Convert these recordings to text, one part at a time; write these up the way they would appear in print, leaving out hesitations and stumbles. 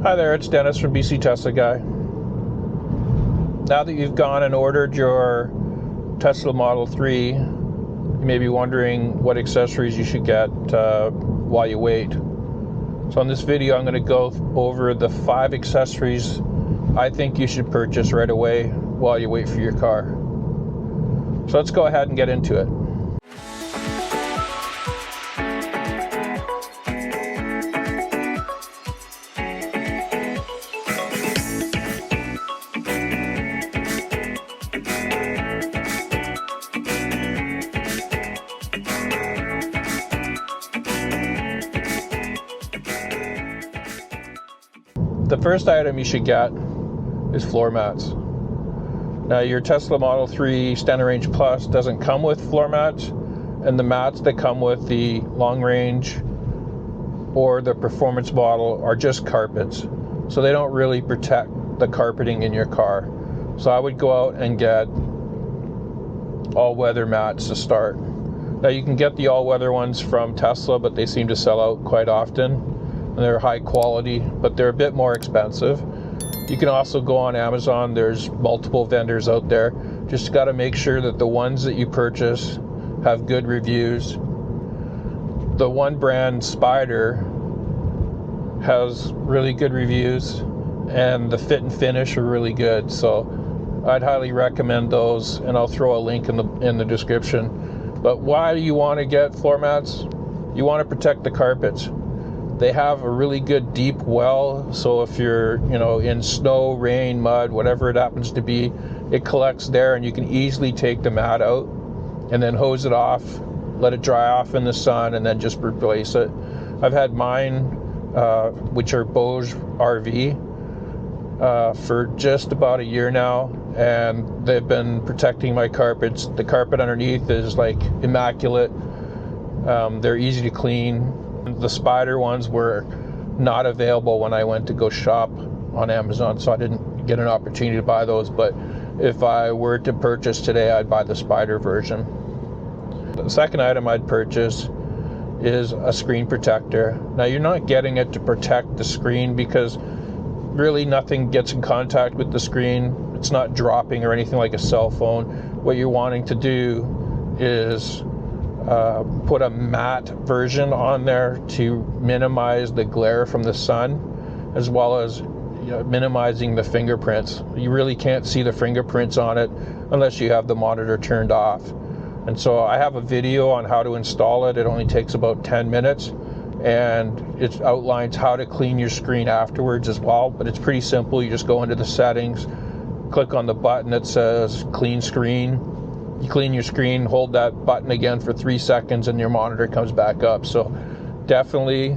Hi there, it's Dennis from BC Tesla Guy. Now that you've gone and ordered your Tesla Model 3, you may be wondering what accessories you should get while you wait. So in this video, I'm going to go over the 5 accessories I think you should purchase right away while you wait for your car. So let's go ahead and get into it. The first item you should get is floor mats. Now your Tesla Model 3 Standard Range Plus doesn't come with floor mats, and the mats that come with the long range or the performance model are just carpets. So they don't really protect the carpeting in your car. So I would go out and get all-weather mats to start. Now you can get the all-weather ones from Tesla, but they seem to sell out quite often. They're high quality, but they're a bit more expensive. You can also go on Amazon. There's multiple vendors out there. Just got to make sure that the ones that you purchase have good reviews. The one brand, Spider, has really good reviews, and the fit and finish are really good. So I'd highly recommend those, and I'll throw a link in the description. But why do you want to get floor mats? You want to protect the carpets. They have a really good deep well, so if you're, in snow, rain, mud, whatever it happens to be, it collects there, and you can easily take the mat out and then hose it off, let it dry off in the sun, and then just replace it. I've had mine, which are Bose RV, for just about a year now, and they've been protecting my carpets. The carpet underneath is like immaculate. They're easy to clean. The Spider ones were not available when I went to go shop on Amazon, so I didn't get an opportunity to buy those. But if I were to purchase today, I'd buy the Spider version. The second item I'd purchase is a screen protector. Now you're not getting it to protect the screen because really nothing gets in contact with the screen. It's not dropping or anything like a cell phone. What you're wanting to do is put a matte version on there to minimize the glare from the sun, as well as minimizing the fingerprints. You really can't see the fingerprints on it unless you have the monitor turned off. And so I have a video on how to install it. It only takes about 10 minutes, and it outlines how to clean your screen afterwards as well. But it's pretty simple. You just go into the settings, click on the button that says clean screen. You clean your screen, hold that button again for 3 seconds, and your monitor comes back up. So definitely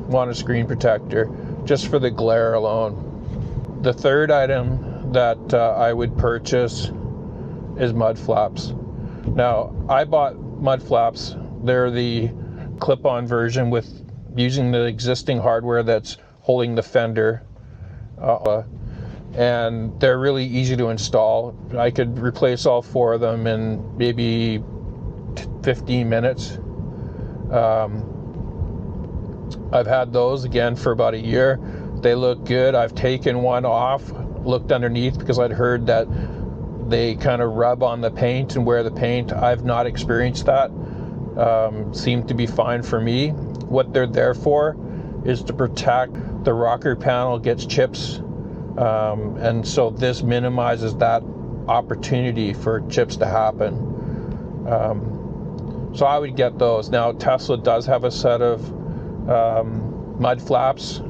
want a screen protector just for the glare alone. The third item that I would purchase is mud flaps. Now, I bought mud flaps. They're the clip-on version with using the existing hardware that's holding the fender. And they're really easy to install. I could replace all 4 of them in maybe 15 minutes. I've had those again for about a year. They look good. I've taken one off, looked underneath, because I'd heard that they kind of rub on the paint and wear the paint. I've not experienced that. Seemed to be fine for me. What they're there for is to protect the rocker panel gets chips. And so this minimizes that opportunity for chips to happen. So I would get those. Now Tesla does have a set of mud flaps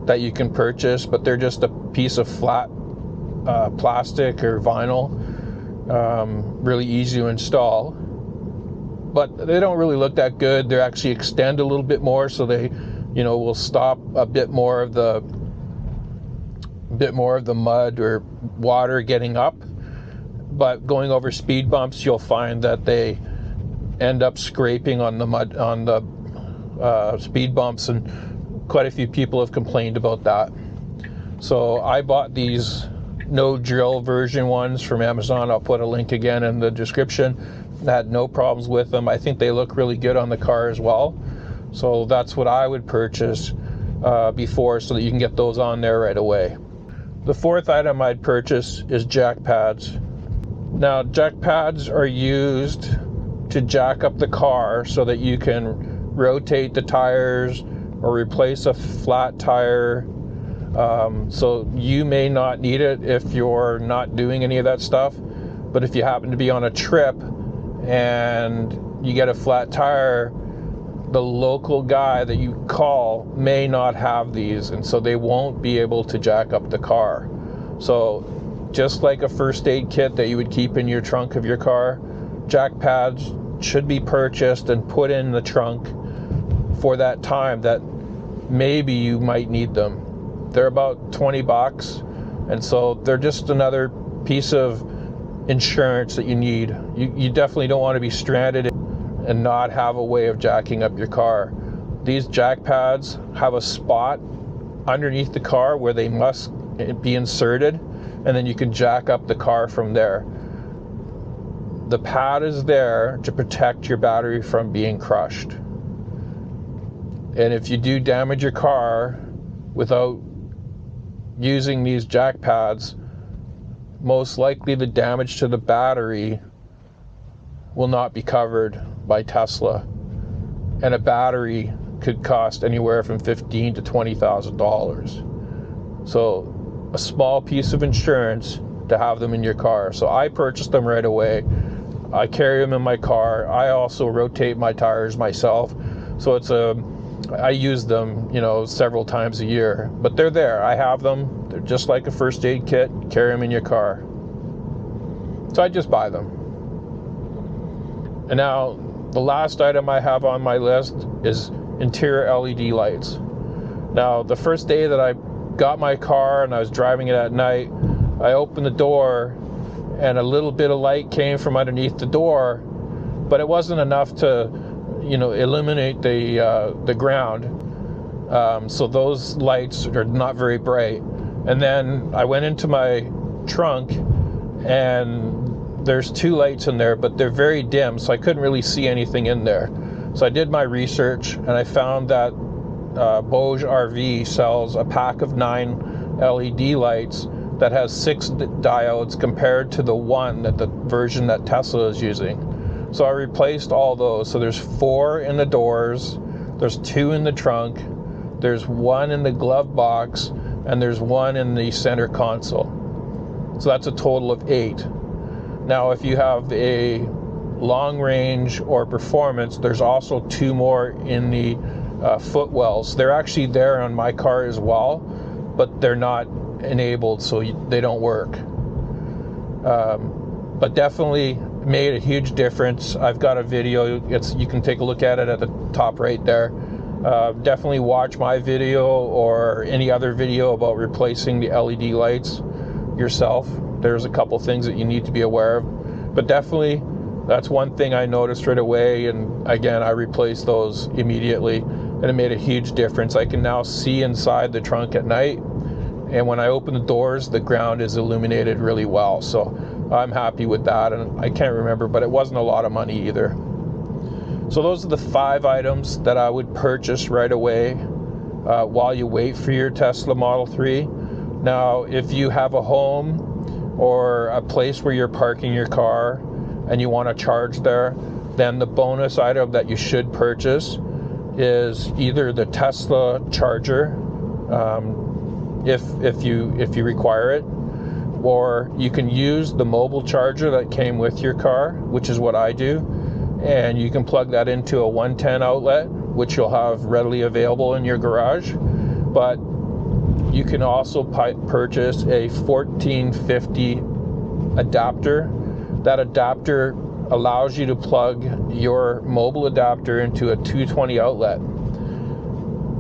that you can purchase, but they're just a piece of flat plastic or vinyl, really easy to install. But they don't really look that good. They actually extend a little bit more, so they, will stop a bit more of the mud or water getting up. But going over speed bumps, you'll find that they end up scraping on the mud on the speed bumps, and quite a few people have complained about that. So I bought these no drill version ones from Amazon. I'll put a link again in the description. I had no problems with them. I think they look really good on the car as well. So that's what I would purchase. before, so that you can get those on there right away. The fourth item I'd purchase is jack pads. Now, jack pads are used to jack up the car so that you can rotate the tires or replace a flat tire. So you may not need it if you're not doing any of that stuff, but if you happen to be on a trip and you get a flat tire, the local guy that you call may not have these, and so they won't be able to jack up the car. So just like a first aid kit that you would keep in your trunk of your car, jack pads should be purchased and put in the trunk for that time that maybe you might need them. They're about $20, and so they're just another piece of insurance that you need. You definitely don't want to be stranded and not have a way of jacking up your car. These jack pads have a spot underneath the car where they must be inserted, and then you can jack up the car from there. The pad is there to protect your battery from being crushed. And if you do damage your car without using these jack pads, most likely the damage to the battery will not be covered by Tesla, and a battery could cost anywhere from $15,000 to $20,000. So a small piece of insurance to have them in your car. So I purchased them right away. I carry them in my car. I also rotate my tires myself, so I use them, several times a year, but they're there. I have them. They're just like a first aid kit. Carry them in your car. So I just buy them. And now the last item I have on my list is interior LED lights. Now, the first day that I got my car and I was driving it at night, I opened the door and a little bit of light came from underneath the door, but it wasn't enough to illuminate the ground. So those lights are not very bright. And then I went into my trunk, and there's two lights in there, but they're very dim, so I couldn't really see anything in there. So I did my research, and I found that Bose RV sells a pack of 9 LED lights that has 6 diodes compared to the the version that Tesla is using. So I replaced all those. So there's 4 in the doors, there's 2 in the trunk, there's 1 in the glove box, and there's 1 in the center console. So that's a total of 8. Now, if you have a long range or performance, there's also 2 more in the footwells. They're actually there on my car as well, but they're not enabled, so they don't work. But definitely made a huge difference. I've got a video. You can take a look at it at the top right there. Definitely watch my video or any other video about replacing the LED lights yourself. There's a couple things that you need to be aware of, but definitely that's one thing I noticed right away. And again, I replaced those immediately, and it made a huge difference. I can now see inside the trunk at night, and when I open the doors, the ground is illuminated really well. So I'm happy with that, and I can't remember, but it wasn't a lot of money either. So those are the 5 items that I would purchase right away while you wait for your Tesla Model 3. Now, if you have a home or a place where you're parking your car and you want to charge there, then the bonus item that you should purchase is either the Tesla charger, if you require it, or you can use the mobile charger that came with your car, which is what I do, and you can plug that into a 110 outlet, which you'll have readily available in your garage. But you can also purchase a 1450 adapter. That adapter allows you to plug your mobile adapter into a 220 outlet.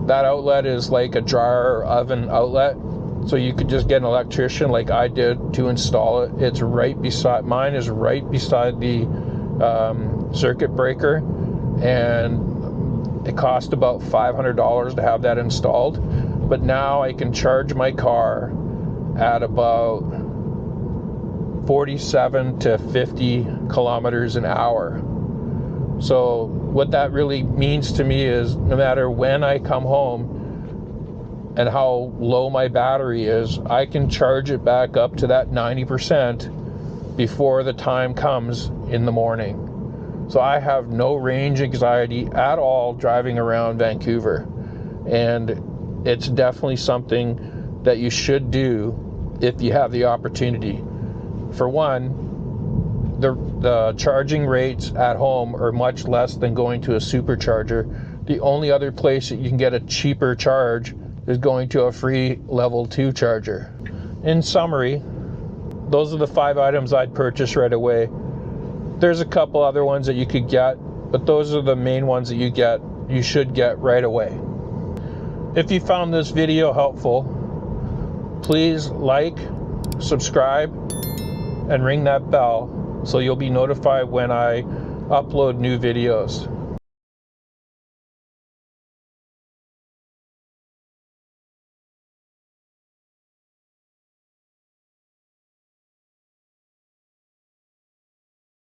That outlet is like a dryer or oven outlet, so you could just get an electrician like I did to install it. It's mine is right beside the circuit breaker, and it cost about $500 to have that installed. But now I can charge my car at about 47 to 50 kilometers an hour. So what that really means to me is no matter when I come home, and how low my battery is, I can charge it back up to that 90% before the time comes in the morning. So I have no range anxiety at all driving around Vancouver. And it's definitely something that you should do if you have the opportunity. For one, the charging rates at home are much less than going to a supercharger. The only other place that you can get a cheaper charge is going to a free level 2 charger. In summary, those are the 5 items I'd purchase right away. There's a couple other ones that you could get, but those are the main ones that you should get right away. If you found this video helpful, please like, subscribe, and ring that bell so you'll be notified when I upload new videos.